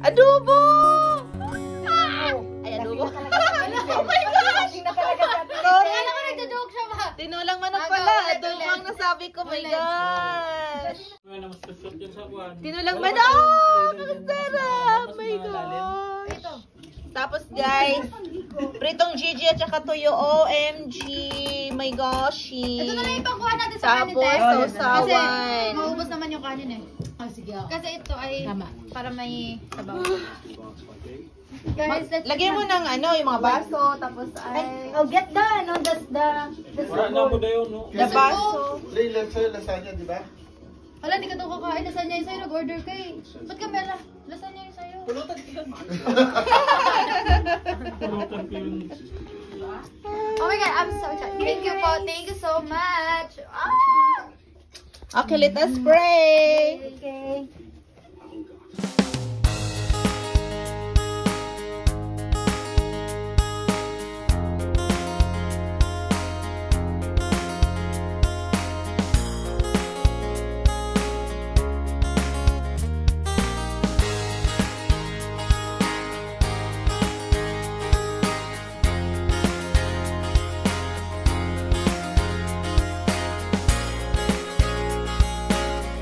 Adobo! Ay, adobo. Oh my gosh! Sorry. Kala ko nagja-joke siya ba? Tinulang manok pala. Adobo ang nasabi ko. My gosh! Tinulang manok! Ang sarap! My gosh! Tapos guys, pritong Gigi at saka tuyo. OMG! My gosh! Ito na lang yung pangkuha natin sa kanin. Tapos, Kasi sausawan. maubos naman yung kanin eh. Sige. Kasi ito ay para may sabaw. Guys, let's Lagyan mo ng ano, yung mga baso. Tapos ay... Oh, get the, ano, Wala na mo dayon, no? The baso. Ray, lasagna, di ba? Wala, di ka daw kakain. Lasagna yung sa'yo. Nag-order ka eh. Ba't ka mera? Lasagna yung sa'yo. Pulutan ko yun. Oh my God, I'm so excited. Thank you po. Thank you so much. Ah! Okay, let us pray. Okay.